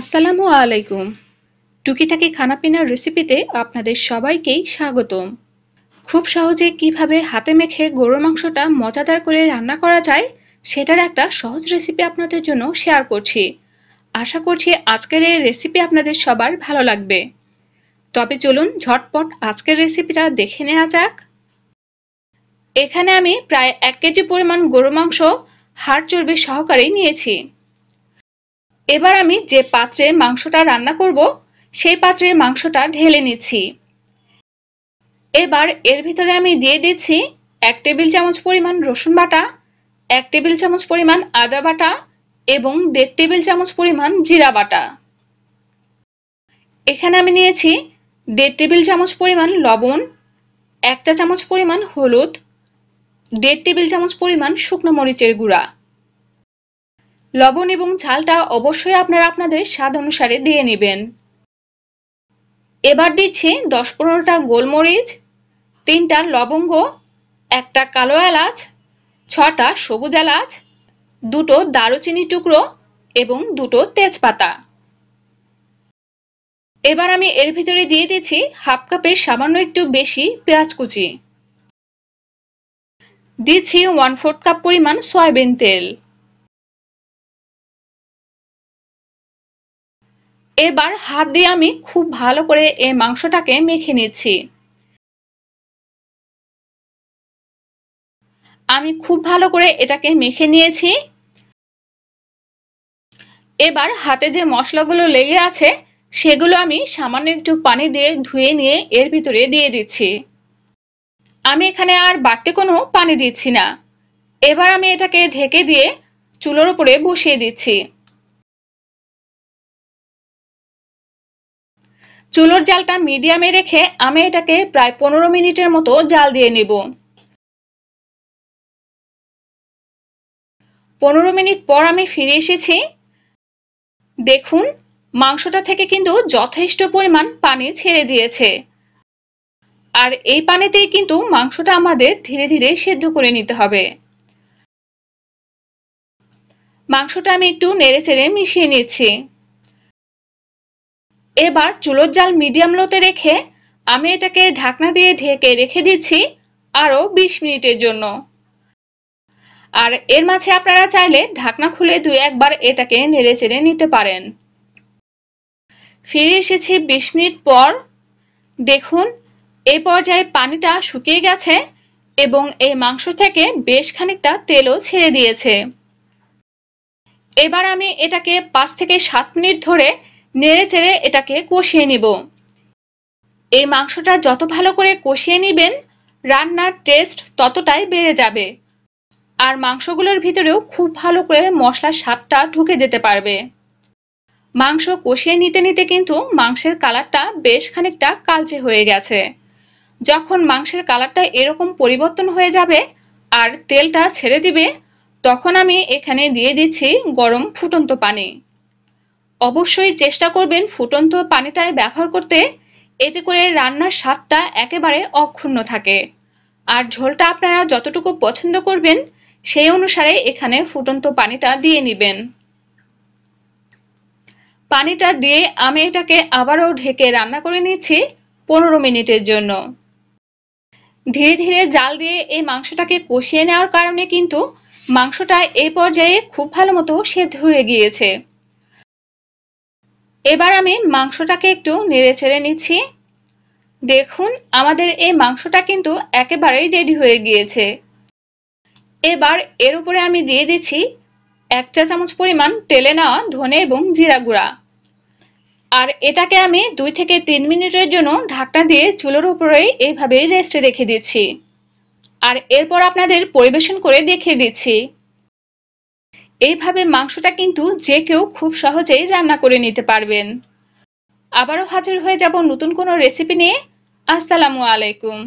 আসসালামু আলাইকুম। টুকিটাকি খানাপিনার রেসিপিতে আপনাদের সবাইকেই স্বাগতম। খুব সহজে কিভাবে হাতে মেখে গরুর মাংসটা মজাদার করে রান্না করা যায় সেটার একটা সহজ রেসিপি আপনাদের জন্য শেয়ার করছি। আশা করছি আজকের এই রেসিপি আপনাদের সবার ভালো লাগবে। তবে চলুন ঝটপট আজকের রেসিপিটা দেখে নেওয়া যাক। এখানে আমি প্রায় 1 কেজি পরিমাণ গরুর মাংস হাড় চর্বি সহকারে নিয়েছি। এবার আমি যে পাত্রে মাংসটা রান্না করব সেই পাত্রে মাংসটা ঢেলে নিচ্ছি। এবার এর ভিতরে আমি দিয়ে দিচ্ছি 1 টেবিল চামচ পরিমাণ রসুন বাটা, 1 টেবিল চামচ পরিমাণ আদা বাটা এবং 1.5 টেবিল চামচ পরিমাণ জিরা বাটা। এখানে আমি নিয়েছি 1.5 টেবিল চামচ পরিমাণ লবণ, 1 চা চামচ পরিমাণ হলুদ, 1.5 টেবিল চামচ পরিমাণ শুকনো মরিচের গুঁড়া। লবণ এবং ঝালটা অবশ্যই আপনারা আপনাদের স্বাদ অনুসারে দিয়ে নেবেন। এবার দিচ্ছি 10-15টা গোলমরিচ, 3টা লবঙ্গ, 1টা কালো এলাচ, 6টা সবুজ এলাচ, 2টো দারুচিনি টুকরো এবং 2টো তেজপাতা। এবার আমি এর ভিতরে দিয়ে দিচ্ছি হাফ কাপের সামান্য একটু বেশি পেঁয়াজ কুচি। দিচ্ছি 1/4 কাপ পরিমাণ সয়াবিন তেল। এবার হাত দিয়ে আমি খুব ভালো করে এই মাংসটাকে মেখে নিচ্ছি। আমি খুব ভালো করে এটাকে মেখে নিয়েছি। এবার হাতে যে মশলাগুলো লেগে আছে সেগুলো আমি সামান্য একটু পানি দিয়ে ধুয়ে নিয়ে এর ভিতরে দিয়ে দিচ্ছি। আমি এখানে আর বাড়তি কোনো পানি দিচ্ছি না। এবার আমি এটাকে ঢেকে দিয়ে চুলার উপরে বসিয়ে দিচ্ছি। চুলার জালটা মিডিয়ামে রেখে আমি এটাকে প্রায় 15 মিনিটের মতো জাল দিয়ে নেব। 15 মিনিট পর আমি ফিরে এসেছি। দেখুন মাংসটা থেকে কিন্তু যথেষ্ট পরিমাণ পানি ছেড়ে দিয়েছে। আর এই পানিতেই কিন্তু মাংসটা আমাদের ধীরে ধীরে সেদ্ধ করে নিতে হবে। মাংসটা আমি একটু নেড়েচেড়ে মিশিয়ে নিচ্ছি। এবার চুলোর জাল মিডিয়াম লোতে রেখে আমি এটাকে ঢাকনা দিয়ে ঢেকে রেখে দিচ্ছি আরো 20 মিনিটের জন্য। আর এর মাঝে আপনারা চাইলে ঢাকনা খুলে 2-1 বার এটাকে নেড়েচেড়ে নিতে পারেন। ফিরে এসেছি 20 মিনিট পর। দেখুন এই পর্যায়ে পানিটা শুকিয়ে গেছে এবং এই মাংস থেকে বেশ খানিকটা তেলও ছেড়ে দিয়েছে। এবার আমি এটাকে 5 থেকে 7 মিনিট ধরে নেড়েচেড়ে এটাকে কষিয়ে নিব। এই মাংসটা যত ভালো করে কষিয়ে নেবেন রান্নার টেস্ট ততটাই বেড়ে যাবে। আর মাংসগুলোর ভিতরেও খুব ভালো করে মশলার স্বাদটা ঢুকে যেতে পারবে। মাংস কষিয়ে নিতে নিতে কিন্তু মাংসের কালারটা বেশ খানিকটা কালচে হয়ে গেছে। যখন মাংসের কালারটা এরকম পরিবর্তন হয়ে যাবে আর তেলটা ছেড়ে দিবে তখন আমি এখানে দিয়ে দিচ্ছি গরম ফুটন্ত পানি। অবশ্যই চেষ্টা করবেন ফুটন্ত পানিটাই ব্যবহার করতে, এতে করে রান্নার স্বাদটা একেবারে অক্ষুণ্ণ থাকে। আর ঝোলটা আপনারা যতটুকু পছন্দ করবেন সেই অনুসারে এখানে ফুটন্ত পানিটা দিয়ে নেবেন। পানিটা দিয়ে আমি এটাকে আবারও ঢেকে রান্না করে নিচ্ছি 15 মিনিটের জন্য। ধীরে ধীরে জাল দিয়ে এই মাংসটাকে কষিয়ে নেওয়ার কারণে কিন্তু মাংসটা এই পর্যায়ে খুব ভালো মতো সেদ্ধ হয়ে গিয়েছে। এবার আমি মাংসটাকে একটু নেড়েচেড়ে নিচ্ছি। দেখুন আমাদের এই মাংসটা কিন্তু একেবারেই রেডি হয়ে গিয়েছে। এবার এর উপরে আমি দিয়ে দিচ্ছি 1 চা চামচ পরিমাণ তেলে নেওয়া ধনে এবং জিরা গুঁড়া। আর এটাকে আমি 2 থেকে 3 মিনিটের জন্য ঢাকনা দিয়ে চুলার উপরেই এইভাবেই রেস্টে রেখে দিচ্ছি। আর এরপর আপনাদের পরিবেশন করে দেখিয়ে দিচ্ছি। এইভাবে মাংসটা কিন্তু যে কেউ খুব সহজেই রান্না করে নিতে পারবেন। আবারও হাজির হয়ে যাব নতুন কোনো রেসিপি নিয়ে। আসসালামু আলাইকুম।